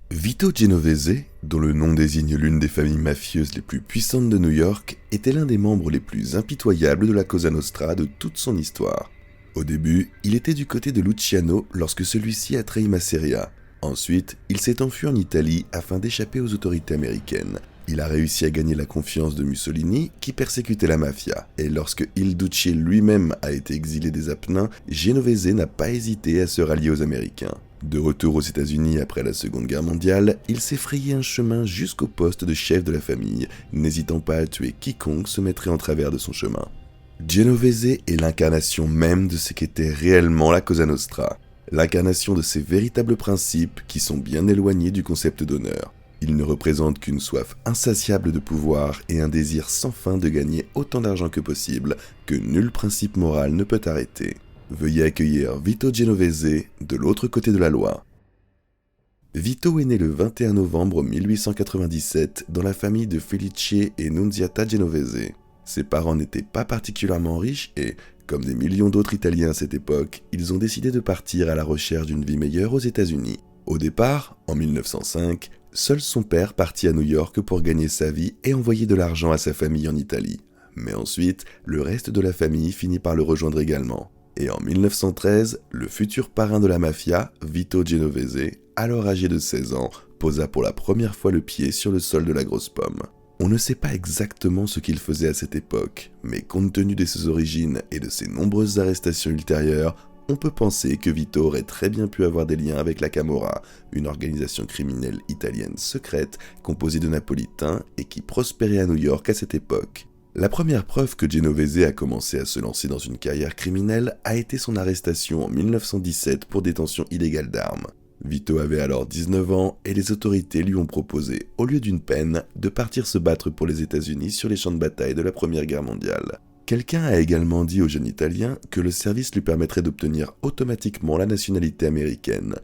Vito Genovese, dont le nom désigne l'une des familles mafieuses les plus puissantes de New York, était l'un des membres les plus impitoyables de la Cosa Nostra de toute son histoire. Au début, il était du côté de Luciano lorsque celui-ci a trahi Masseria. Ensuite, il s'est enfui en Italie afin d'échapper aux autorités américaines. Il a réussi à gagner la confiance de Mussolini, qui persécutait la mafia. Et lorsque Il Duce lui-même a été exilé des Apennins, Genovese n'a pas hésité à se rallier aux Américains. De retour aux États-Unis après la Seconde Guerre mondiale, il s'est frayé un chemin jusqu'au poste de chef de la famille, n'hésitant pas à tuer quiconque se mettrait en travers de son chemin. Genovese est l'incarnation même de ce qu'était réellement la Cosa Nostra, l'incarnation de ces véritables principes qui sont bien éloignés du concept d'honneur. Il ne représente qu'une soif insatiable de pouvoir et un désir sans fin de gagner autant d'argent que possible, que nul principe moral ne peut arrêter. Veuillez accueillir Vito Genovese de l'autre côté de la loi. Vito est né le 21 novembre 1897 dans la famille de Felice et Nunziata Genovese. Ses parents n'étaient pas particulièrement riches et, comme des millions d'autres Italiens à cette époque, ils ont décidé de partir à la recherche d'une vie meilleure aux États-Unis. Au départ, en 1905, seul son père partit à New York pour gagner sa vie et envoyer de l'argent à sa famille en Italie. Mais ensuite, le reste de la famille finit par le rejoindre également. Et en 1913, le futur parrain de la mafia, Vito Genovese, alors âgé de 16 ans, posa pour la première fois le pied sur le sol de la Grosse Pomme. On ne sait pas exactement ce qu'il faisait à cette époque, mais compte tenu de ses origines et de ses nombreuses arrestations ultérieures, on peut penser que Vito aurait très bien pu avoir des liens avec la Camorra, une organisation criminelle italienne secrète composée de napolitains et qui prospérait à New York à cette époque. La première preuve que Genovese a commencé à se lancer dans une carrière criminelle a été son arrestation en 1917 pour détention illégale d'armes. Vito avait alors 19 ans et les autorités lui ont proposé, au lieu d'une peine, de partir se battre pour les États-Unis sur les champs de bataille de la Première Guerre mondiale. Quelqu'un a également dit au jeune Italien que le service lui permettrait d'obtenir automatiquement la nationalité américaine.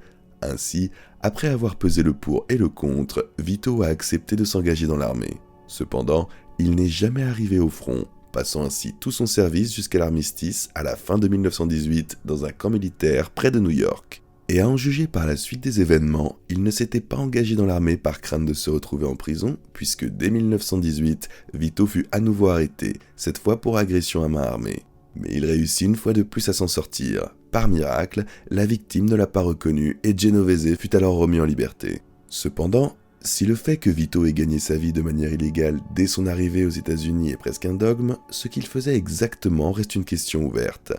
Ainsi, après avoir pesé le pour et le contre, Vito a accepté de s'engager dans l'armée. Cependant, il n'est jamais arrivé au front, passant ainsi tout son service jusqu'à l'armistice à la fin de 1918 dans un camp militaire près de New York. Et à en juger par la suite des événements, il ne s'était pas engagé dans l'armée par crainte de se retrouver en prison, puisque dès 1918, Vito fut à nouveau arrêté, cette fois pour agression à main armée. Mais il réussit une fois de plus à s'en sortir. Par miracle, la victime ne l'a pas reconnu et Genovese fut alors remis en liberté. Cependant, si le fait que Vito ait gagné sa vie de manière illégale dès son arrivée aux États-Unis est presque un dogme, ce qu'il faisait exactement reste une question ouverte.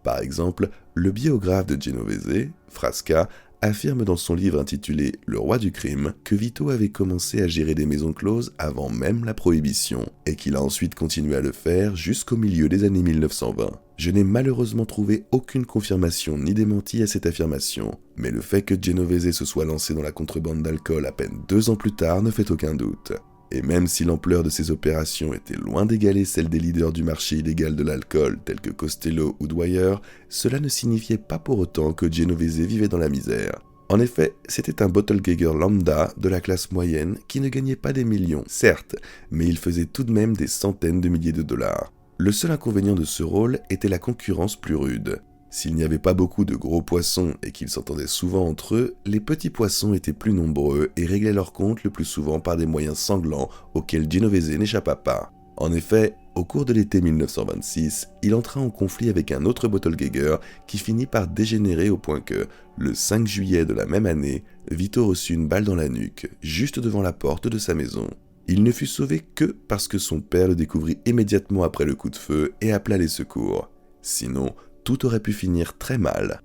Par exemple, le biographe de Genovese, Frasca, affirme dans son livre intitulé « Le roi du crime » que Vito avait commencé à gérer des maisons closes avant même la prohibition, et qu'il a ensuite continué à le faire jusqu'au milieu des années 1920. Je n'ai malheureusement trouvé aucune confirmation ni démenti à cette affirmation, mais le fait que Genovese se soit lancé dans la contrebande d'alcool à peine 2 ans plus tard ne fait aucun doute. Et même si l'ampleur de ces opérations était loin d'égaler celle des leaders du marché illégal de l'alcool tels que Costello ou Dwyer, cela ne signifiait pas pour autant que Genovese vivait dans la misère. En effet, c'était un Bottlegegger lambda de la classe moyenne qui ne gagnait pas des millions, certes, mais il faisait tout de même des centaines de milliers de dollars. Le seul inconvénient de ce rôle était la concurrence plus rude. S'il n'y avait pas beaucoup de gros poissons et qu'ils s'entendaient souvent entre eux, les petits poissons étaient plus nombreux et réglaient leurs comptes le plus souvent par des moyens sanglants auxquels Genovese n'échappa pas. En effet, au cours de l'été 1926, il entra en conflit avec un autre Bottlegegger qui finit par dégénérer au point que, le 5 juillet de la même année, Vito reçut une balle dans la nuque, juste devant la porte de sa maison. Il ne fut sauvé que parce que son père le découvrit immédiatement après le coup de feu et appela les secours. Sinon, tout aurait pu finir très mal.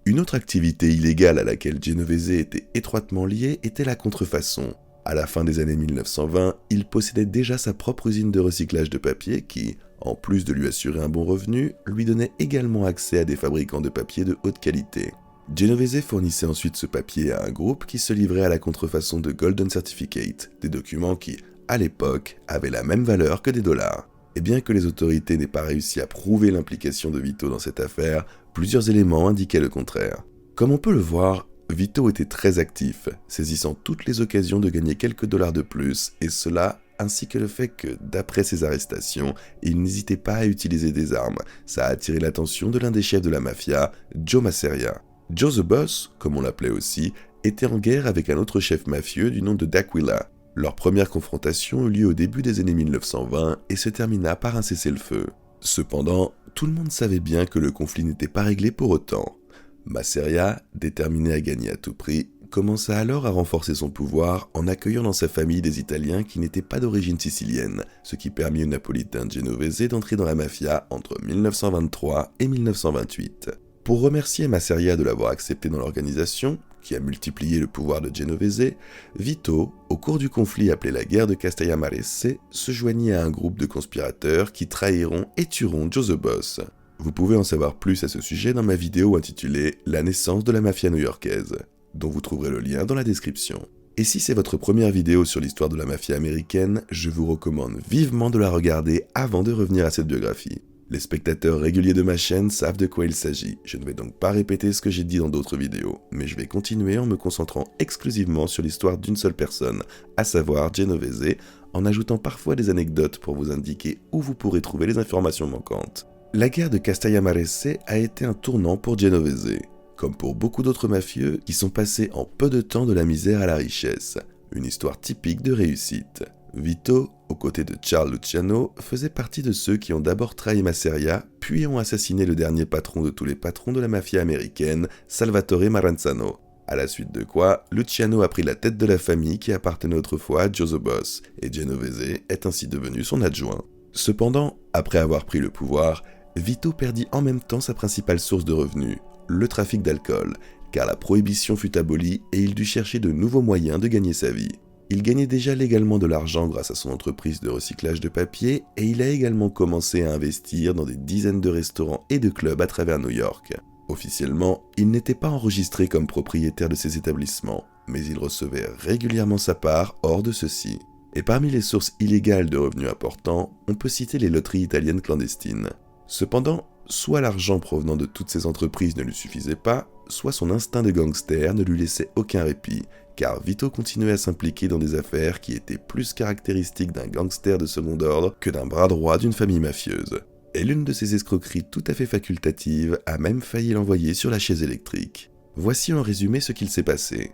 Une autre activité illégale à laquelle Genovese était étroitement lié était la contrefaçon. À la fin des années 1920, il possédait déjà sa propre usine de recyclage de papier qui, en plus de lui assurer un bon revenu, lui donnait également accès à des fabricants de papier de haute qualité. Genovese fournissait ensuite ce papier à un groupe qui se livrait à la contrefaçon de Golden Certificate, des documents qui, à l'époque, avaient la même valeur que des dollars. Et bien que les autorités n'aient pas réussi à prouver l'implication de Vito dans cette affaire, plusieurs éléments indiquaient le contraire. Comme on peut le voir, Vito était très actif, saisissant toutes les occasions de gagner quelques dollars de plus, et cela ainsi que le fait que, d'après ses arrestations, il n'hésitait pas à utiliser des armes. Ça a attiré l'attention de l'un des chefs de la mafia, Joe Masseria. Joe the Boss, comme on l'appelait aussi, était en guerre avec un autre chef mafieux du nom de D'Aquila. Leur première confrontation eut lieu au début des années 1920 et se termina par un cessez-le-feu. Cependant, tout le monde savait bien que le conflit n'était pas réglé pour autant. Masseria, déterminé à gagner à tout prix, commença alors à renforcer son pouvoir en accueillant dans sa famille des Italiens qui n'étaient pas d'origine sicilienne, ce qui permit au napolitain Genovese d'entrer dans la mafia entre 1923 et 1928. Pour remercier Masseria de l'avoir accepté dans l'organisation, qui a multiplié le pouvoir de Genovese, Vito, au cours du conflit appelé la guerre de Castellamarese, se joignit à un groupe de conspirateurs qui trahiront et tueront Joe the Boss. Vous pouvez en savoir plus à ce sujet dans ma vidéo intitulée « La naissance de la mafia new-yorkaise », dont vous trouverez le lien dans la description. Et si c'est votre première vidéo sur l'histoire de la mafia américaine, je vous recommande vivement de la regarder avant de revenir à cette biographie. Les spectateurs réguliers de ma chaîne savent de quoi il s'agit, je ne vais donc pas répéter ce que j'ai dit dans d'autres vidéos, mais je vais continuer en me concentrant exclusivement sur l'histoire d'une seule personne, à savoir Genovese, en ajoutant parfois des anecdotes pour vous indiquer où vous pourrez trouver les informations manquantes. La guerre de Castellamarese a été un tournant pour Genovese, comme pour beaucoup d'autres mafieux qui sont passés en peu de temps de la misère à la richesse, une histoire typique de réussite. Vito, aux côtés de Charles Luciano, faisait partie de ceux qui ont d'abord trahi Masseria, puis ont assassiné le dernier patron de tous les patrons de la mafia américaine, Salvatore Maranzano. À la suite de quoi, Luciano a pris la tête de la famille qui appartenait autrefois à Joe the Boss, et Genovese est ainsi devenu son adjoint. Cependant, après avoir pris le pouvoir, Vito perdit en même temps sa principale source de revenus, le trafic d'alcool, car la prohibition fut abolie et il dut chercher de nouveaux moyens de gagner sa vie. Il gagnait déjà légalement de l'argent grâce à son entreprise de recyclage de papier et il a également commencé à investir dans des dizaines de restaurants et de clubs à travers New York. Officiellement, il n'était pas enregistré comme propriétaire de ces établissements, mais il recevait régulièrement sa part hors de ceux-ci. Et parmi les sources illégales de revenus importants, on peut citer les loteries italiennes clandestines. Cependant, soit l'argent provenant de toutes ces entreprises ne lui suffisait pas, soit son instinct de gangster ne lui laissait aucun répit, car Vito continuait à s'impliquer dans des affaires qui étaient plus caractéristiques d'un gangster de second ordre que d'un bras droit d'une famille mafieuse. Et l'une de ces escroqueries tout à fait facultatives a même failli l'envoyer sur la chaise électrique. Voici en résumé ce qu'il s'est passé.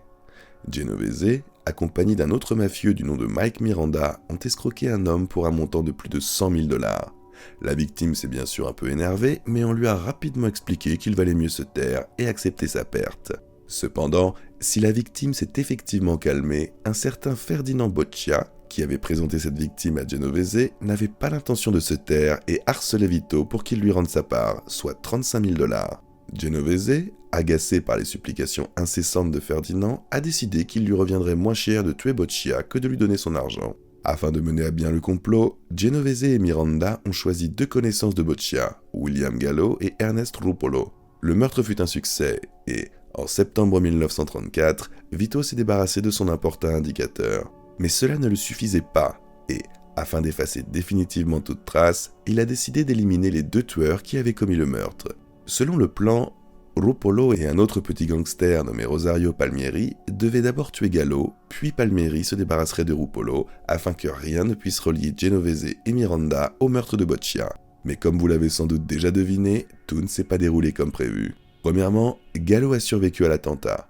Genovese, accompagné d'un autre mafieux du nom de Mike Miranda, ont escroqué un homme pour un montant de plus de 100 000 $. La victime s'est bien sûr un peu énervée, mais on lui a rapidement expliqué qu'il valait mieux se taire et accepter sa perte. Cependant, si la victime s'est effectivement calmée, un certain Ferdinand Boccia, qui avait présenté cette victime à Genovese, n'avait pas l'intention de se taire et harcelait Vito pour qu'il lui rende sa part, soit 35 000 $. Genovese, agacé par les supplications incessantes de Ferdinand, a décidé qu'il lui reviendrait moins cher de tuer Boccia que de lui donner son argent. Afin de mener à bien le complot, Genovese et Miranda ont choisi deux connaissances de Boccia, William Gallo et Ernest Ruppolo. Le meurtre fut un succès et, en septembre 1934, Vito s'est débarrassé de son important indicateur. Mais cela ne le suffisait pas et, afin d'effacer définitivement toute trace, il a décidé d'éliminer les deux tueurs qui avaient commis le meurtre. Selon le plan, Ruppolo et un autre petit gangster nommé Rosario Palmieri devaient d'abord tuer Gallo, puis Palmieri se débarrasserait de Ruppolo afin que rien ne puisse relier Genovese et Miranda au meurtre de Boccia. Mais comme vous l'avez sans doute déjà deviné, tout ne s'est pas déroulé comme prévu. Premièrement, Gallo a survécu à l'attentat.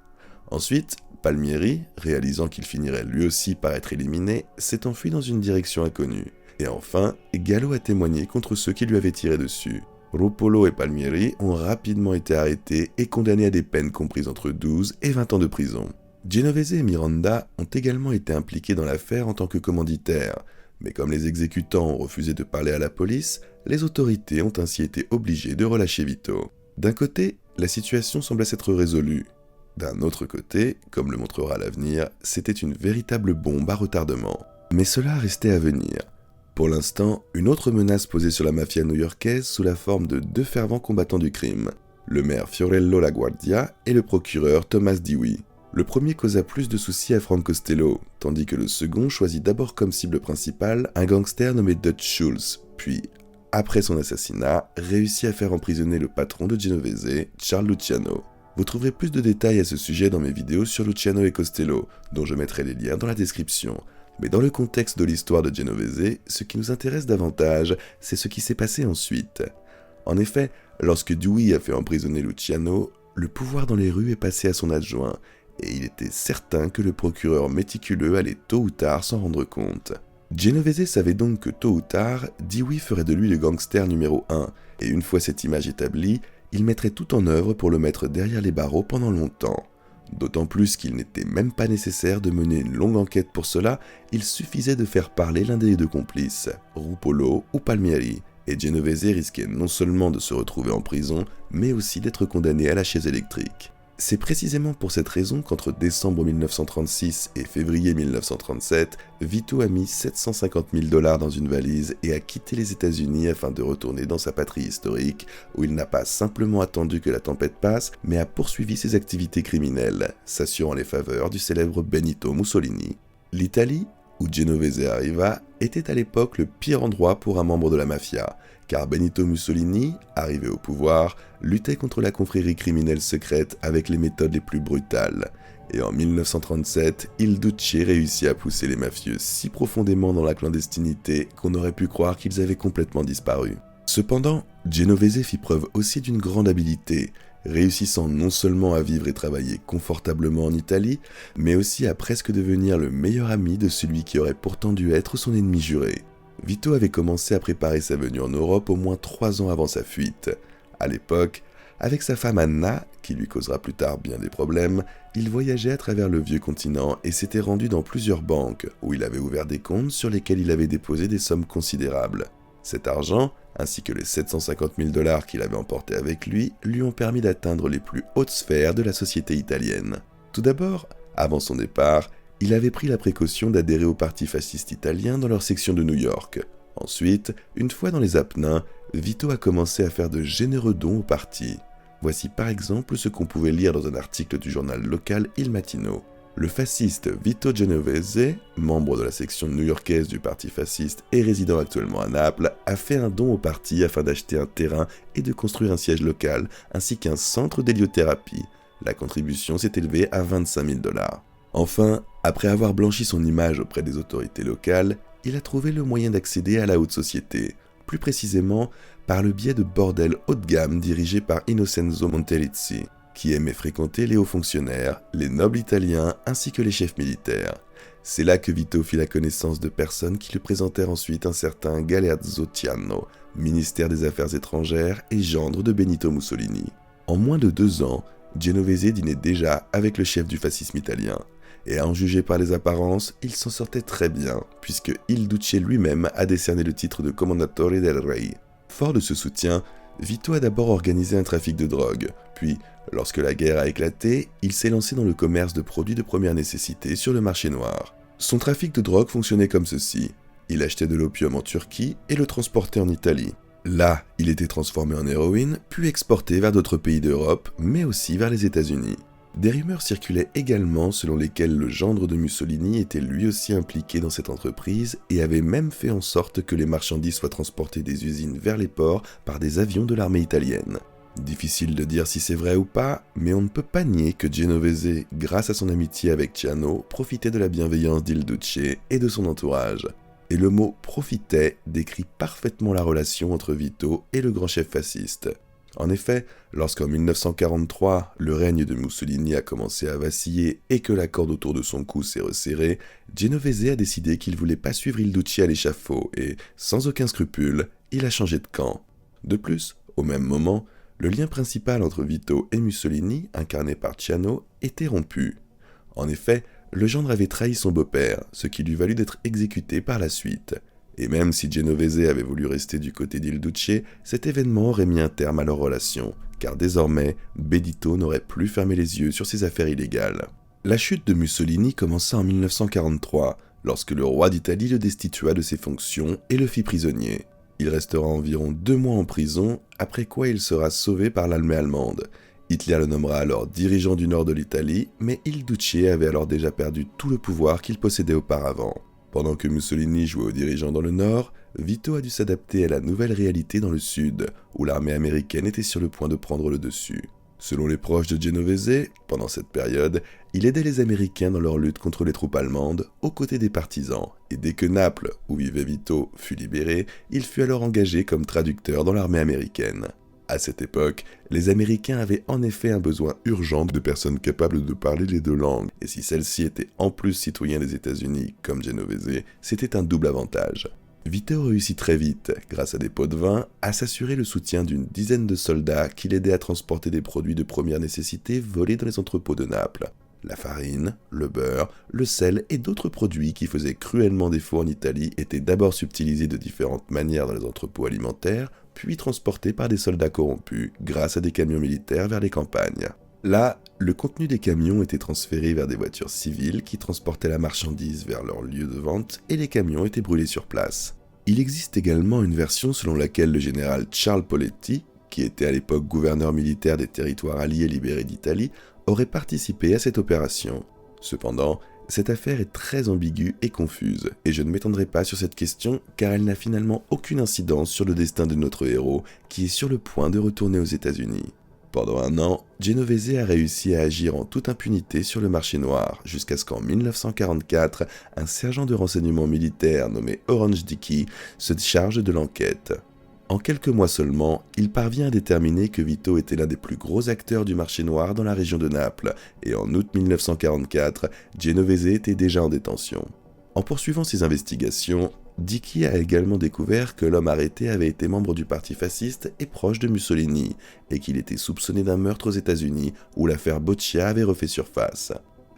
Ensuite, Palmieri, réalisant qu'il finirait lui aussi par être éliminé, s'est enfui dans une direction inconnue. Et enfin, Gallo a témoigné contre ceux qui lui avaient tiré dessus. Ruppolo et Palmieri ont rapidement été arrêtés et condamnés à des peines comprises entre 12 et 20 ans de prison. Genovese et Miranda ont également été impliqués dans l'affaire en tant que commanditaires, mais comme les exécutants ont refusé de parler à la police, les autorités ont ainsi été obligées de relâcher Vito. D'un côté, la situation semblait s'être résolue. D'un autre côté, comme le montrera l'avenir, c'était une véritable bombe à retardement. Mais cela restait à venir. Pour l'instant, une autre menace posait sur la mafia new-yorkaise sous la forme de deux fervents combattants du crime, le maire Fiorello LaGuardia et le procureur Thomas Dewey. Le premier causa plus de soucis à Frank Costello, tandis que le second choisit d'abord comme cible principale un gangster nommé Dutch Schultz, puis, après son assassinat, réussit à faire emprisonner le patron de Genovese, Charles Luciano. Vous trouverez plus de détails à ce sujet dans mes vidéos sur Luciano et Costello, dont je mettrai les liens dans la description. Mais dans le contexte de l'histoire de Genovese, ce qui nous intéresse davantage, c'est ce qui s'est passé ensuite. En effet, lorsque Dewey a fait emprisonner Luciano, le pouvoir dans les rues est passé à son adjoint, et il était certain que le procureur méticuleux allait tôt ou tard s'en rendre compte. Genovese savait donc que tôt ou tard, Dewey ferait de lui le gangster numéro 1, et une fois cette image établie, il mettrait tout en œuvre pour le mettre derrière les barreaux pendant longtemps. D'autant plus qu'il n'était même pas nécessaire de mener une longue enquête pour cela, il suffisait de faire parler l'un des deux complices, Ruppolo ou Palmieri, et Genovese risquait non seulement de se retrouver en prison, mais aussi d'être condamné à la chaise électrique. C'est précisément pour cette raison qu'entre décembre 1936 et février 1937, Vito a mis 750 000 $ dans une valise et a quitté les États-Unis afin de retourner dans sa patrie historique, où il n'a pas simplement attendu que la tempête passe, mais a poursuivi ses activités criminelles, s'assurant les faveurs du célèbre Benito Mussolini. L'Italie, où Genovese arriva, était à l'époque le pire endroit pour un membre de la mafia, car Benito Mussolini, arrivé au pouvoir, luttait contre la confrérie criminelle secrète avec les méthodes les plus brutales. Et en 1937, Il Duce réussit à pousser les mafieux si profondément dans la clandestinité qu'on aurait pu croire qu'ils avaient complètement disparu. Cependant, Genovese fit preuve aussi d'une grande habileté, réussissant non seulement à vivre et travailler confortablement en Italie, mais aussi à presque devenir le meilleur ami de celui qui aurait pourtant dû être son ennemi juré. Vito avait commencé à préparer sa venue en Europe au moins 3 ans avant sa fuite. À l'époque, avec sa femme Anna, qui lui causera plus tard bien des problèmes, il voyageait à travers le vieux continent et s'était rendu dans plusieurs banques, où il avait ouvert des comptes sur lesquels il avait déposé des sommes considérables. Cet argent, ainsi que les 750 000 $ qu'il avait emportés avec lui ont permis d'atteindre les plus hautes sphères de la société italienne. Tout d'abord, avant son départ, il avait pris la précaution d'adhérer au parti fasciste italien dans leur section de New York. Ensuite, une fois dans les Apennins, Vito a commencé à faire de généreux dons au parti. Voici par exemple ce qu'on pouvait lire dans un article du journal local Il Mattino. Le fasciste Vito Genovese, membre de la section new-yorkaise du parti fasciste et résidant actuellement à Naples, a fait un don au parti afin d'acheter un terrain et de construire un siège local, ainsi qu'un centre d'héliothérapie. La contribution s'est élevée à 25 000 $. Enfin, après avoir blanchi son image auprès des autorités locales, il a trouvé le moyen d'accéder à la haute société, plus précisément par le biais de bordels haut de gamme dirigés par Innocenzo Monterizzi, qui aimait fréquenter les hauts fonctionnaires, les nobles italiens ainsi que les chefs militaires. C'est là que Vito fit la connaissance de personnes qui lui présentèrent ensuite un certain Galeazzo Ciano, ministère des Affaires étrangères et gendre de Benito Mussolini. En moins de 2 ans, Genovese dînait déjà avec le chef du fascisme italien. Et à en juger par les apparences, il s'en sortait très bien, puisque Il Duce lui-même a décerné le titre de Commendatore del Rei. Fort de ce soutien, Vito a d'abord organisé un trafic de drogue, puis, lorsque la guerre a éclaté, il s'est lancé dans le commerce de produits de première nécessité sur le marché noir. Son trafic de drogue fonctionnait comme ceci. Il achetait de l'opium en Turquie et le transportait en Italie. Là, il était transformé en héroïne, puis exporté vers d'autres pays d'Europe, mais aussi vers les États-Unis. Des rumeurs circulaient également selon lesquelles le gendre de Mussolini était lui aussi impliqué dans cette entreprise et avait même fait en sorte que les marchandises soient transportées des usines vers les ports par des avions de l'armée italienne. Difficile de dire si c'est vrai ou pas, mais on ne peut pas nier que Genovese, grâce à son amitié avec Ciano, profitait de la bienveillance d'Il Duce et de son entourage. Et le mot « profitait » décrit parfaitement la relation entre Vito et le grand chef fasciste. En effet, lorsqu'en 1943, le règne de Mussolini a commencé à vaciller et que la corde autour de son cou s'est resserrée, Genovese a décidé qu'il voulait pas suivre Il Duce à l'échafaud et, sans aucun scrupule, il a changé de camp. De plus, au même moment, le lien principal entre Vito et Mussolini, incarné par Ciano, était rompu. En effet, le gendre avait trahi son beau-père, ce qui lui valut d'être exécuté par la suite. Et même si Genovese avait voulu rester du côté d'Il Duce, cet événement aurait mis un terme à leur relation, car désormais, Benito n'aurait plus fermé les yeux sur ses affaires illégales. La chute de Mussolini commença en 1943, lorsque le roi d'Italie le destitua de ses fonctions et le fit prisonnier. Il restera environ 2 mois en prison, après quoi il sera sauvé par l'armée allemande. Hitler le nommera alors dirigeant du nord de l'Italie, mais Il Duce avait alors déjà perdu tout le pouvoir qu'il possédait auparavant. Pendant que Mussolini jouait aux dirigeants dans le nord, Vito a dû s'adapter à la nouvelle réalité dans le sud, où l'armée américaine était sur le point de prendre le dessus. Selon les proches de Genovese, pendant cette période, il aidait les Américains dans leur lutte contre les troupes allemandes, aux côtés des partisans, et dès que Naples, où vivait Vito, fut libéré, il fut alors engagé comme traducteur dans l'armée américaine. À cette époque, les Américains avaient en effet un besoin urgent de personnes capables de parler les deux langues, et si celles-ci étaient en plus citoyens des États-Unis comme Genovese, c'était un double avantage. Vito réussit très vite, grâce à des pots de vin, à s'assurer le soutien d'une dizaine de soldats qui l'aidaient à transporter des produits de première nécessité volés dans les entrepôts de Naples. La farine, le beurre, le sel et d'autres produits qui faisaient cruellement défaut en Italie étaient d'abord subtilisés de différentes manières dans les entrepôts alimentaires, puis transportés par des soldats corrompus grâce à des camions militaires vers les campagnes. Là, le contenu des camions était transféré vers des voitures civiles qui transportaient la marchandise vers leur lieu de vente et les camions étaient brûlés sur place. Il existe également une version selon laquelle le général Charles Poletti, qui était à l'époque gouverneur militaire des territoires alliés libérés d'Italie, aurait participé à cette opération. Cependant, cette affaire est très ambiguë et confuse, et je ne m'étendrai pas sur cette question car elle n'a finalement aucune incidence sur le destin de notre héros qui est sur le point de retourner aux États-Unis. Pendant un an, Genovese a réussi à agir en toute impunité sur le marché noir, jusqu'à ce qu'en 1944, un sergent de renseignement militaire nommé Orange Dickey se charge de l'enquête. En quelques mois seulement, il parvient à déterminer que Vito était l'un des plus gros acteurs du marché noir dans la région de Naples, et en août 1944, Genovese était déjà en détention. En poursuivant ses investigations, Dickey a également découvert que l'homme arrêté avait été membre du parti fasciste et proche de Mussolini, et qu'il était soupçonné d'un meurtre aux États-Unis où l'affaire Boccia avait refait surface.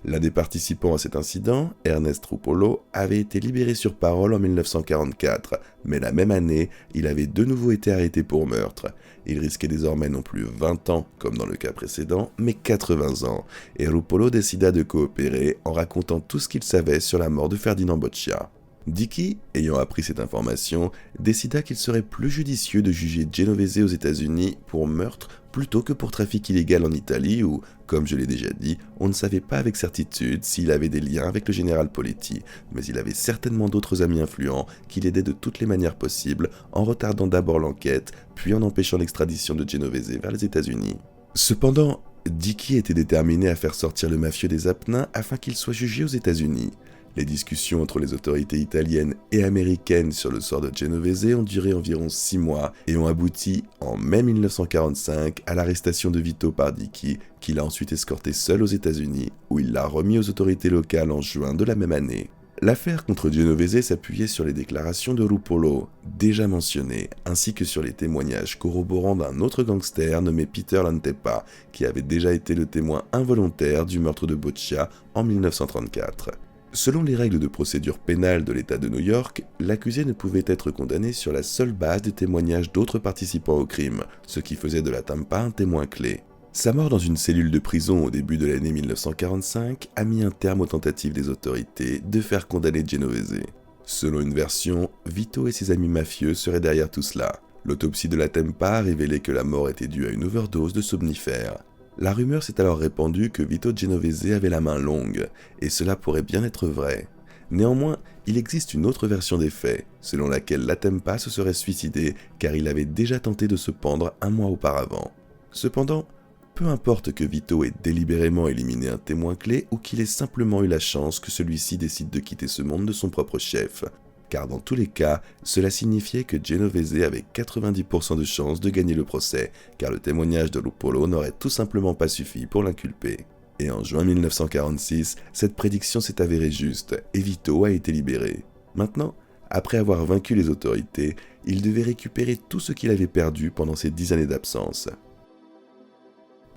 L'un des participants à cet incident, Ernest Ruppolo, avait été libéré sur parole en 1944, mais la même année, il avait de nouveau été arrêté pour meurtre. Il risquait désormais non plus 20 ans, comme dans le cas précédent, mais 80 ans, et Ruppolo décida de coopérer en racontant tout ce qu'il savait sur la mort de Ferdinand Boccia. Dickey, ayant appris cette information, décida qu'il serait plus judicieux de juger Genovese aux États-Unis pour meurtre plutôt que pour trafic illégal en Italie où, comme je l'ai déjà dit, on ne savait pas avec certitude s'il avait des liens avec le général Poletti, mais il avait certainement d'autres amis influents qui l'aidaient de toutes les manières possibles en retardant d'abord l'enquête, puis en empêchant l'extradition de Genovese vers les États-Unis. Cependant, Dickey était déterminé à faire sortir le mafieux des Apennins afin qu'il soit jugé aux États-Unis. Les discussions entre les autorités italiennes et américaines sur le sort de Genovese ont duré environ 6 mois et ont abouti, en mai 1945, à l'arrestation de Vito par Dickey, qui l'a ensuite escorté seul aux États-Unis, où il l'a remis aux autorités locales en juin de la même année. L'affaire contre Genovese s'appuyait sur les déclarations de Ruppolo, déjà mentionnées, ainsi que sur les témoignages corroborants d'un autre gangster nommé Peter Lantepa, qui avait déjà été le témoin involontaire du meurtre de Boccia en 1934. Selon les règles de procédure pénale de l'État de New York, l'accusé ne pouvait être condamné sur la seule base des témoignages d'autres participants au crime, ce qui faisait de Lantepa un témoin clé. Sa mort dans une cellule de prison au début de l'année 1945 a mis un terme aux tentatives des autorités de faire condamner Genovese. Selon une version, Vito et ses amis mafieux seraient derrière tout cela. L'autopsie de Lantepa a révélé que la mort était due à une overdose de somnifères. La rumeur s'est alors répandue que Vito Genovese avait la main longue, et cela pourrait bien être vrai. Néanmoins, il existe une autre version des faits, selon laquelle Lantepa se serait suicidé car il avait déjà tenté de se pendre un mois auparavant. Cependant, peu importe que Vito ait délibérément éliminé un témoin clé ou qu'il ait simplement eu la chance que celui-ci décide de quitter ce monde de son propre chef, car dans tous les cas, cela signifiait que Genovese avait 90% de chances de gagner le procès, car le témoignage de Ruppolo n'aurait tout simplement pas suffi pour l'inculper. Et en juin 1946, cette prédiction s'est avérée juste, et Vito a été libéré. Maintenant, après avoir vaincu les autorités, il devait récupérer tout ce qu'il avait perdu pendant ces 10 années d'absence.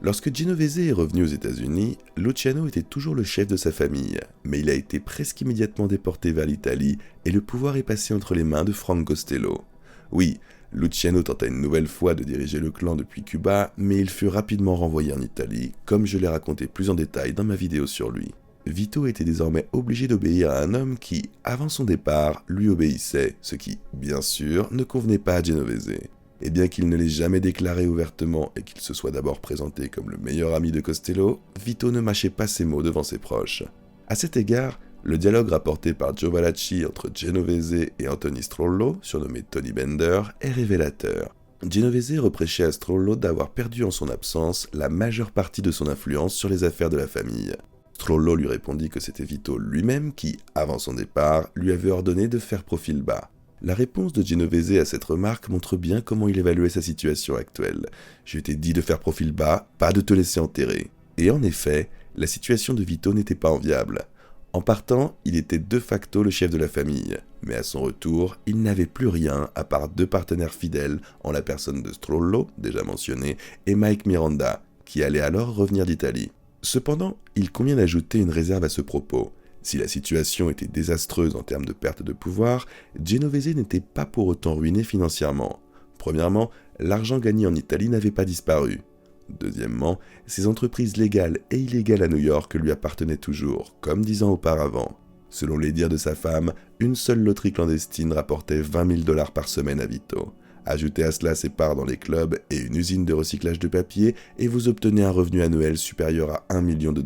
Lorsque Genovese est revenu aux États-Unis, Luciano était toujours le chef de sa famille, mais il a été presque immédiatement déporté vers l'Italie et le pouvoir est passé entre les mains de Frank Costello. Oui, Luciano tenta une nouvelle fois de diriger le clan depuis Cuba, mais il fut rapidement renvoyé en Italie, comme je l'ai raconté plus en détail dans ma vidéo sur lui. Vito était désormais obligé d'obéir à un homme qui, avant son départ, lui obéissait, ce qui, bien sûr, ne convenait pas à Genovese. Et bien qu'il ne l'ait jamais déclaré ouvertement et qu'il se soit d'abord présenté comme le meilleur ami de Costello, Vito ne mâchait pas ses mots devant ses proches. À cet égard, le dialogue rapporté par Joe Valachi entre Genovese et Anthony Strollo, surnommé Tony Bender, est révélateur. Genovese reprochait à Strollo d'avoir perdu en son absence la majeure partie de son influence sur les affaires de la famille. Strollo lui répondit que c'était Vito lui-même qui, avant son départ, lui avait ordonné de faire profil bas. La réponse de Genovese à cette remarque montre bien comment il évaluait sa situation actuelle. Je t'ai dit de faire profil bas, pas de te laisser enterrer. Et en effet, la situation de Vito n'était pas enviable. En partant, il était de facto le chef de la famille, mais à son retour, il n'avait plus rien à part 2 partenaires fidèles en la personne de Strollo, déjà mentionné, et Mike Miranda, qui allait alors revenir d'Italie. Cependant, il convient d'ajouter une réserve à ce propos. Si la situation était désastreuse en termes de perte de pouvoir, Genovese n'était pas pour autant ruiné financièrement. Premièrement, l'argent gagné en Italie n'avait pas disparu. Deuxièmement, ses entreprises légales et illégales à New York lui appartenaient toujours, comme 10 ans auparavant. Selon les dires de sa femme, une seule loterie clandestine rapportait 20 000 $ par semaine à Vito. Ajoutez à cela ses parts dans les clubs et une usine de recyclage de papier et vous obtenez un revenu annuel supérieur à 1 million $.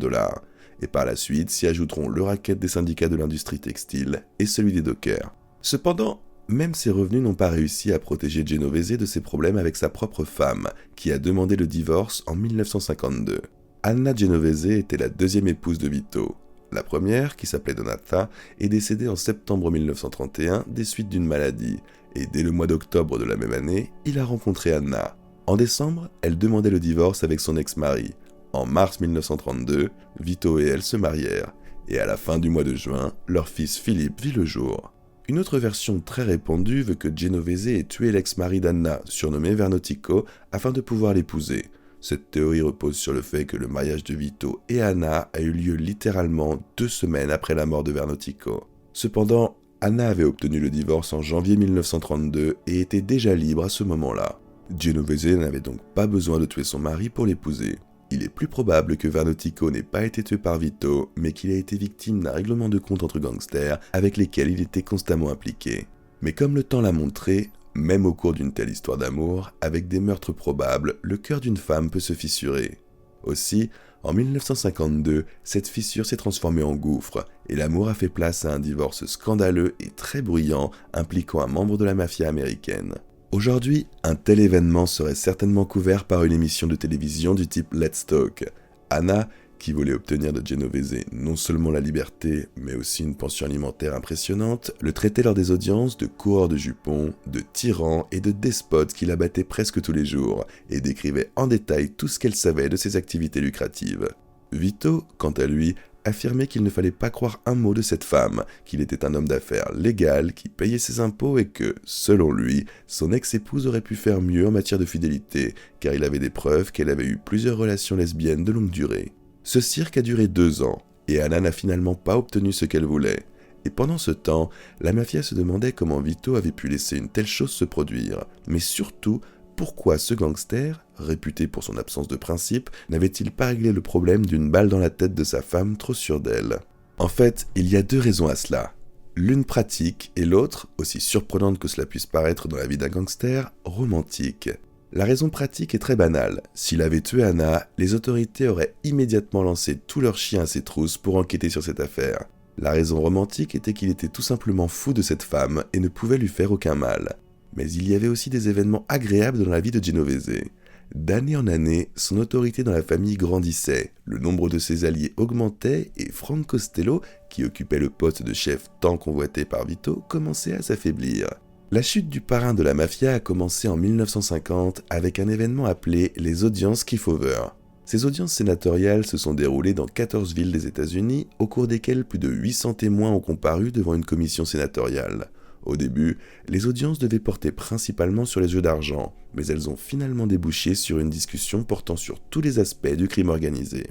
Et par la suite s'y ajouteront le racket des syndicats de l'industrie textile et celui des dockers. Cependant, même ces revenus n'ont pas réussi à protéger Genovese de ses problèmes avec sa propre femme, qui a demandé le divorce en 1952. Anna Genovese était la deuxième épouse de Vito. La première, qui s'appelait Donata, est décédée en septembre 1931 des suites d'une maladie, et dès le mois d'octobre de la même année, il a rencontré Anna. En décembre, elle demandait le divorce avec son ex-mari. En mars 1932, Vito et elle se marièrent, et à la fin du mois de juin, leur fils Philippe vit le jour. Une autre version très répandue veut que Genovese ait tué l'ex-mari d'Anna, surnommé Vernotico, afin de pouvoir l'épouser. Cette théorie repose sur le fait que le mariage de Vito et Anna a eu lieu littéralement 2 semaines après la mort de Vernotico. Cependant, Anna avait obtenu le divorce en janvier 1932 et était déjà libre à ce moment-là. Genovese n'avait donc pas besoin de tuer son mari pour l'épouser. Il est plus probable que Vernotico n'ait pas été tué par Vito, mais qu'il a été victime d'un règlement de compte entre gangsters avec lesquels il était constamment impliqué. Mais comme le temps l'a montré, même au cours d'une telle histoire d'amour, avec des meurtres probables, le cœur d'une femme peut se fissurer. Aussi, en 1952, cette fissure s'est transformée en gouffre, et l'amour a fait place à un divorce scandaleux et très bruyant impliquant un membre de la mafia américaine. Aujourd'hui, un tel événement serait certainement couvert par une émission de télévision du type Let's Talk. Anna, qui voulait obtenir de Genovese non seulement la liberté, mais aussi une pension alimentaire impressionnante, le traitait lors des audiences de coureur de jupons, de tyran et de despote qui l'abattait presque tous les jours, et décrivait en détail tout ce qu'elle savait de ses activités lucratives. Vito, quant à lui, affirmait qu'il ne fallait pas croire un mot de cette femme, qu'il était un homme d'affaires légal, qui payait ses impôts et que, selon lui, son ex-épouse aurait pu faire mieux en matière de fidélité, car il avait des preuves qu'elle avait eu plusieurs relations lesbiennes de longue durée. Ce cirque a duré 2 ans, et Anna n'a finalement pas obtenu ce qu'elle voulait. Et pendant ce temps, la mafia se demandait comment Vito avait pu laisser une telle chose se produire, mais surtout, pourquoi ce gangster, réputé pour son absence de principe, n'avait-il pas réglé le problème d'une balle dans la tête de sa femme trop sûre d'elle? En fait, il y a 2 raisons à cela. L'une pratique et l'autre, aussi surprenante que cela puisse paraître dans la vie d'un gangster, romantique. La raison pratique est très banale. S'il avait tué Anna, les autorités auraient immédiatement lancé tous leurs chiens à ses trousses pour enquêter sur cette affaire. La raison romantique était qu'il était tout simplement fou de cette femme et ne pouvait lui faire aucun mal. Mais il y avait aussi des événements agréables dans la vie de Genovese. D'année en année, son autorité dans la famille grandissait, le nombre de ses alliés augmentait et Frank Costello, qui occupait le poste de chef tant convoité par Vito, commençait à s'affaiblir. La chute du parrain de la mafia a commencé en 1950 avec un événement appelé les audiences Kefauver. Ces audiences sénatoriales se sont déroulées dans 14 villes des États-Unis, au cours desquelles plus de 800 témoins ont comparu devant une commission sénatoriale. Au début, les audiences devaient porter principalement sur les jeux d'argent, mais elles ont finalement débouché sur une discussion portant sur tous les aspects du crime organisé.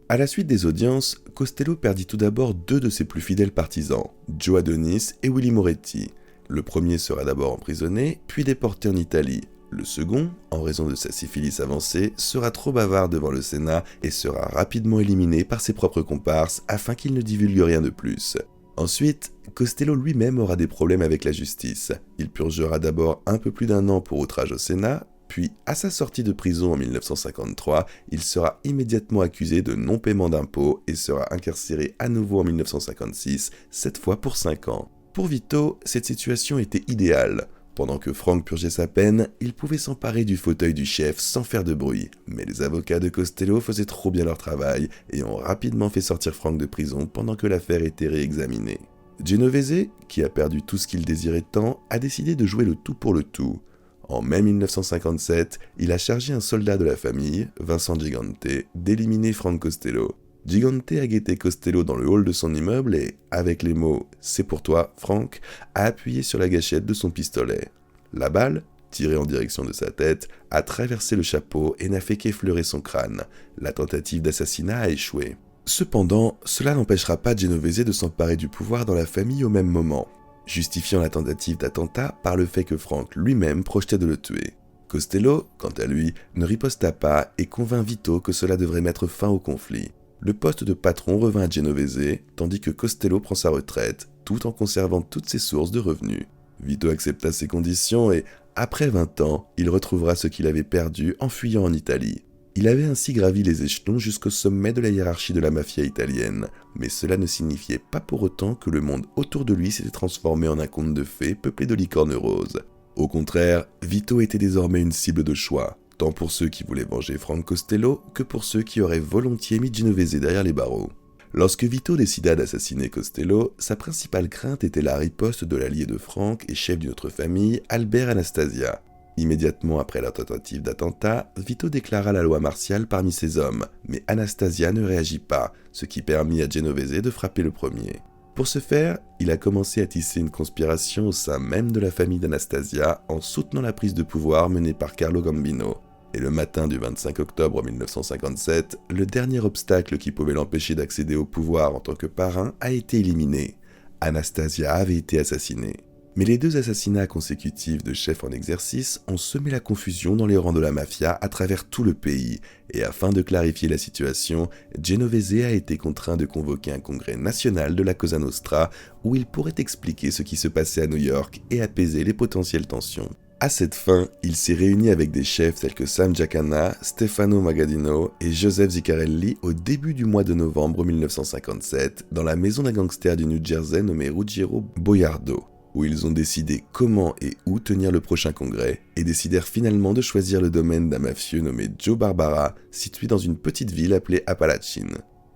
À la suite des audiences, Costello perdit tout d'abord 2 de ses plus fidèles partisans, Joe Adonis et Willie Moretti. Le premier sera d'abord emprisonné, puis déporté en Italie. Le second, en raison de sa syphilis avancée, sera trop bavard devant le Sénat et sera rapidement éliminé par ses propres comparses afin qu'il ne divulgue rien de plus. Ensuite, Costello lui-même aura des problèmes avec la justice. Il purgera d'abord un peu plus d'1 an pour outrage au Sénat, puis à sa sortie de prison en 1953, il sera immédiatement accusé de non-paiement d'impôts et sera incarcéré à nouveau en 1956, cette fois pour 5 ans. Pour Vito, cette situation était idéale. Pendant que Frank purgeait sa peine, il pouvait s'emparer du fauteuil du chef sans faire de bruit. Mais les avocats de Costello faisaient trop bien leur travail et ont rapidement fait sortir Frank de prison pendant que l'affaire était réexaminée. Genovese, qui a perdu tout ce qu'il désirait tant, a décidé de jouer le tout pour le tout. En mai 1957, il a chargé un soldat de la famille, Vincent Gigante, d'éliminer Frank Costello. Gigante a guetté Costello dans le hall de son immeuble et, avec les mots « C'est pour toi, Frank », a appuyé sur la gâchette de son pistolet. La balle, tirée en direction de sa tête, a traversé le chapeau et n'a fait qu'effleurer son crâne. La tentative d'assassinat a échoué. Cependant, cela n'empêchera pas Genovese de s'emparer du pouvoir dans la famille au même moment, justifiant la tentative d'attentat par le fait que Frank lui-même projetait de le tuer. Costello, quant à lui, ne riposta pas et convainc Vito que cela devrait mettre fin au conflit. Le poste de patron revint à Genovese, tandis que Costello prend sa retraite, tout en conservant toutes ses sources de revenus. Vito accepta ces conditions et, après 20 ans, il retrouvera ce qu'il avait perdu en fuyant en Italie. Il avait ainsi gravi les échelons jusqu'au sommet de la hiérarchie de la mafia italienne, mais cela ne signifiait pas pour autant que le monde autour de lui s'était transformé en un conte de fées peuplé de licornes roses. Au contraire, Vito était désormais une cible de choix, tant pour ceux qui voulaient venger Frank Costello que pour ceux qui auraient volontiers mis Genovese derrière les barreaux. Lorsque Vito décida d'assassiner Costello, sa principale crainte était la riposte de l'allié de Frank et chef d'une autre famille, Albert Anastasia. Immédiatement après la tentative d'attentat, Vito déclara la loi martiale parmi ses hommes, mais Anastasia ne réagit pas, ce qui permit à Genovese de frapper le premier. Pour ce faire, il a commencé à tisser une conspiration au sein même de la famille d'Anastasia en soutenant la prise de pouvoir menée par Carlo Gambino. Et le matin du 25 octobre 1957, le dernier obstacle qui pouvait l'empêcher d'accéder au pouvoir en tant que parrain a été éliminé. Anastasia avait été assassinée. Mais les 2 assassinats consécutifs de chefs en exercice ont semé la confusion dans les rangs de la mafia à travers tout le pays, et afin de clarifier la situation, Genovese a été contraint de convoquer un congrès national de la Cosa Nostra où il pourrait expliquer ce qui se passait à New York et apaiser les potentielles tensions. À cette fin, il s'est réuni avec des chefs tels que Sam Giancana, Stefano Magaddino et Joseph Ziccarelli au début du mois de novembre 1957 dans la maison d'un gangster du New Jersey nommé Ruggiero Boiardo, où ils ont décidé comment et où tenir le prochain congrès, et décidèrent finalement de choisir le domaine d'un mafieux nommé Joe Barbara, situé dans une petite ville appelée Apalachin.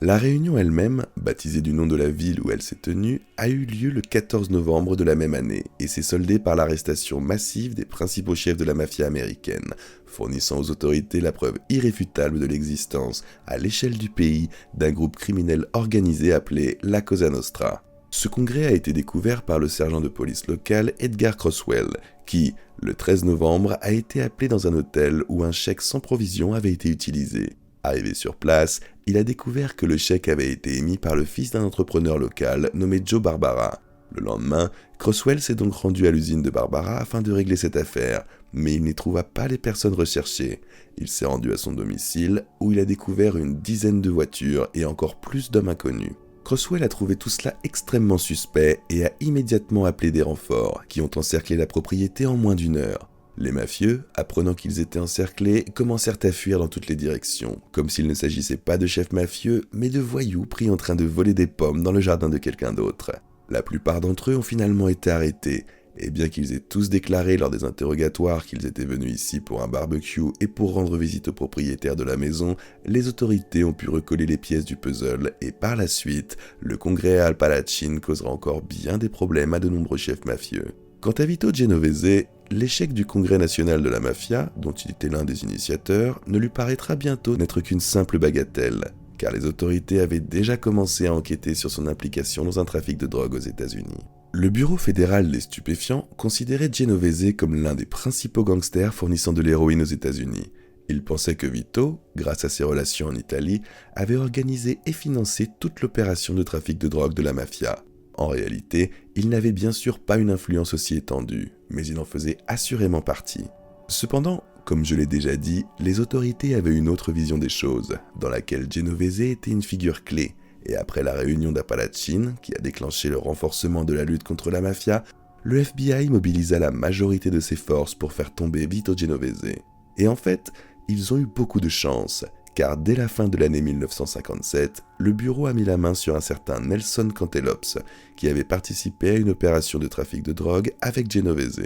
La réunion elle-même, baptisée du nom de la ville où elle s'est tenue, a eu lieu le 14 novembre de la même année, et s'est soldée par l'arrestation massive des principaux chefs de la mafia américaine, fournissant aux autorités la preuve irréfutable de l'existence, à l'échelle du pays, d'un groupe criminel organisé appelé la Cosa Nostra. Ce congrès a été découvert par le sergent de police local Edgar Croswell, qui, le 13 novembre, a été appelé dans un hôtel où un chèque sans provision avait été utilisé. Arrivé sur place, il a découvert que le chèque avait été émis par le fils d'un entrepreneur local nommé Joe Barbara. Le lendemain, Croswell s'est donc rendu à l'usine de Barbara afin de régler cette affaire, mais il n'y trouva pas les personnes recherchées. Il s'est rendu à son domicile, où il a découvert une dizaine de voitures et encore plus d'hommes inconnus. Croswell a trouvé tout cela extrêmement suspect et a immédiatement appelé des renforts, qui ont encerclé la propriété en moins d'1 heure. Les mafieux, apprenant qu'ils étaient encerclés, commencèrent à fuir dans toutes les directions, comme s'il ne s'agissait pas de chefs mafieux, mais de voyous pris en train de voler des pommes dans le jardin de quelqu'un d'autre. La plupart d'entre eux ont finalement été arrêtés, et bien qu'ils aient tous déclaré lors des interrogatoires qu'ils étaient venus ici pour un barbecue et pour rendre visite au propriétaire de la maison, les autorités ont pu recoller les pièces du puzzle et par la suite, le congrès à Apalachin causera encore bien des problèmes à de nombreux chefs mafieux. Quant à Vito Genovese, l'échec du congrès national de la mafia, dont il était l'un des initiateurs, ne lui paraîtra bientôt n'être qu'une simple bagatelle, car les autorités avaient déjà commencé à enquêter sur son implication dans un trafic de drogue aux États-Unis. Le Bureau fédéral des stupéfiants considérait Genovese comme l'un des principaux gangsters fournissant de l'héroïne aux États-Unis. Il pensait que Vito, grâce à ses relations en Italie, avait organisé et financé toute l'opération de trafic de drogue de la mafia. En réalité, il n'avait bien sûr pas une influence aussi étendue, mais il en faisait assurément partie. Cependant, comme je l'ai déjà dit, les autorités avaient une autre vision des choses, dans laquelle Genovese était une figure clé, et après la réunion d'Apalachin, qui a déclenché le renforcement de la lutte contre la mafia, le FBI mobilisa la majorité de ses forces pour faire tomber Vito Genovese. Et en fait, ils ont eu beaucoup de chance, car dès la fin de l'année 1957, le bureau a mis la main sur un certain Nelson Cantelops, qui avait participé à une opération de trafic de drogue avec Genovese.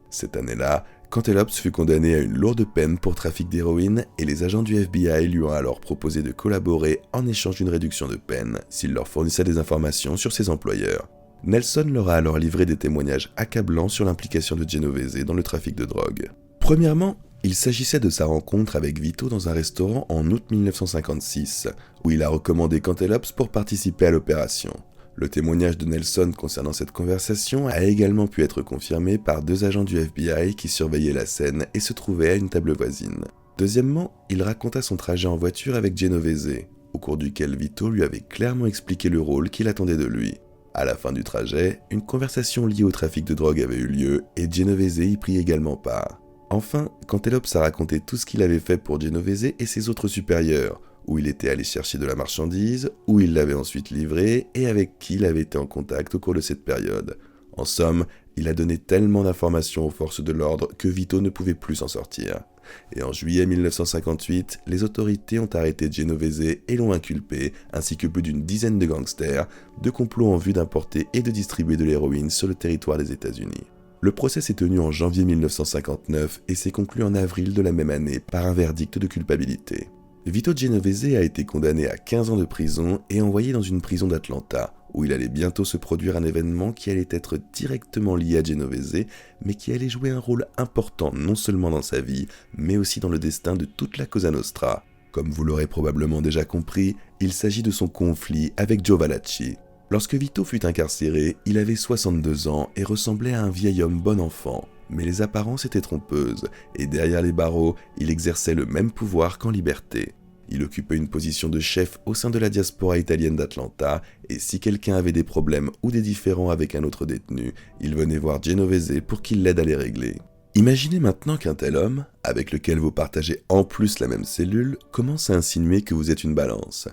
Cette année-là, Cantelops fut condamné à une lourde peine pour trafic d'héroïne et les agents du FBI lui ont alors proposé de collaborer en échange d'une réduction de peine s'il leur fournissait des informations sur ses employeurs. Nelson leur a alors livré des témoignages accablants sur l'implication de Genovese dans le trafic de drogue. Premièrement, il s'agissait de sa rencontre avec Vito dans un restaurant en août 1956, où il a recommandé Cantelops pour participer à l'opération. Le témoignage de Nelson concernant cette conversation a également pu être confirmé par 2 agents du FBI qui surveillaient la scène et se trouvaient à une table voisine. Deuxièmement, il raconta son trajet en voiture avec Genovese, au cours duquel Vito lui avait clairement expliqué le rôle qu'il attendait de lui. À la fin du trajet, une conversation liée au trafic de drogue avait eu lieu et Genovese y prit également part. Enfin, Cantelops a raconté tout ce qu'il avait fait pour Genovese et ses autres supérieurs, où il était allé chercher de la marchandise, où il l'avait ensuite livrée et avec qui il avait été en contact au cours de cette période. En somme, il a donné tellement d'informations aux forces de l'ordre que Vito ne pouvait plus s'en sortir. Et en juillet 1958, les autorités ont arrêté Genovese et l'ont inculpé, ainsi que plus d'une dizaine de gangsters, de complots en vue d'importer et de distribuer de l'héroïne sur le territoire des États-Unis. Le procès s'est tenu en janvier 1959 et s'est conclu en avril de la même année par un verdict de culpabilité. Vito Genovese a été condamné à 15 ans de prison et envoyé dans une prison d'Atlanta, où il allait bientôt se produire un événement qui allait être directement lié à Genovese, mais qui allait jouer un rôle important non seulement dans sa vie, mais aussi dans le destin de toute la Cosa Nostra. Comme vous l'aurez probablement déjà compris, il s'agit de son conflit avec Joe Valachi. Lorsque Vito fut incarcéré, il avait 62 ans et ressemblait à un vieil homme bon enfant. Mais les apparences étaient trompeuses, et derrière les barreaux, il exerçait le même pouvoir qu'en liberté. Il occupait une position de chef au sein de la diaspora italienne d'Atlanta, et si quelqu'un avait des problèmes ou des différends avec un autre détenu, il venait voir Genovese pour qu'il l'aide à les régler. Imaginez maintenant qu'un tel homme, avec lequel vous partagez en plus la même cellule, commence à insinuer que vous êtes une balance.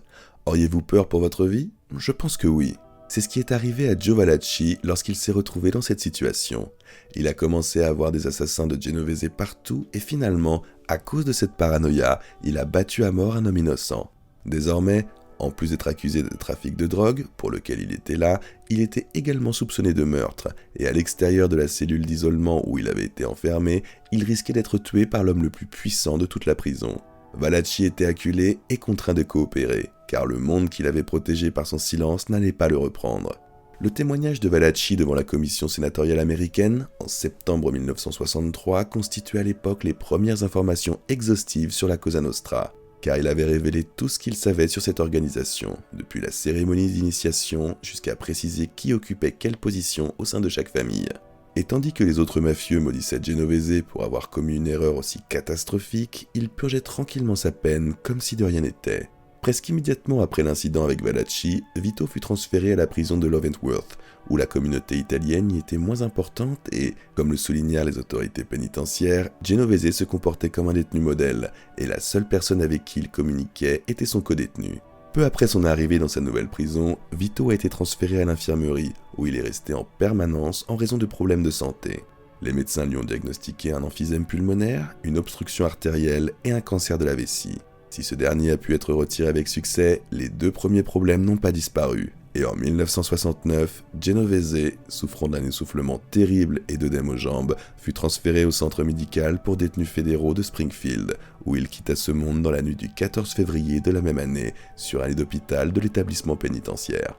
Auriez-vous peur pour votre vie ? Je pense que oui. C'est ce qui est arrivé à Joe Valachi lorsqu'il s'est retrouvé dans cette situation. Il a commencé à avoir des assassins de Genovese partout et finalement, à cause de cette paranoïa, il a battu à mort un homme innocent. Désormais, en plus d'être accusé de trafic de drogue, pour lequel il était là, il était également soupçonné de meurtre, et à l'extérieur de la cellule d'isolement où il avait été enfermé, il risquait d'être tué par l'homme le plus puissant de toute la prison. Valachi était acculé et contraint de coopérer, car le monde qu'il avait protégé par son silence n'allait pas le reprendre. Le témoignage de Valachi devant la commission sénatoriale américaine, en septembre 1963, constituait à l'époque les premières informations exhaustives sur la Cosa Nostra, car il avait révélé tout ce qu'il savait sur cette organisation, depuis la cérémonie d'initiation jusqu'à préciser qui occupait quelle position au sein de chaque famille. Et tandis que les autres mafieux maudissaient Genovese pour avoir commis une erreur aussi catastrophique, il purgeait tranquillement sa peine comme si de rien n'était. Presque immédiatement après l'incident avec Valachi, Vito fut transféré à la prison de Leavenworth, où la communauté italienne y était moins importante et, comme le soulignèrent les autorités pénitentiaires, Genovese se comportait comme un détenu modèle, et la seule personne avec qui il communiquait était son codétenu. Peu après son arrivée dans sa nouvelle prison, Vito a été transféré à l'infirmerie, où il est resté en permanence en raison de problèmes de santé. Les médecins lui ont diagnostiqué un emphysème pulmonaire, une obstruction artérielle et un cancer de la vessie. Si ce dernier a pu être retiré avec succès, les 2 premiers problèmes n'ont pas disparu. Et en 1969, Genovese, souffrant d'un essoufflement terrible et d'œdème aux jambes, fut transféré au centre médical pour détenus fédéraux de Springfield, où il quitta ce monde dans la nuit du 14 février de la même année, sur un lit d'hôpital de l'établissement pénitentiaire.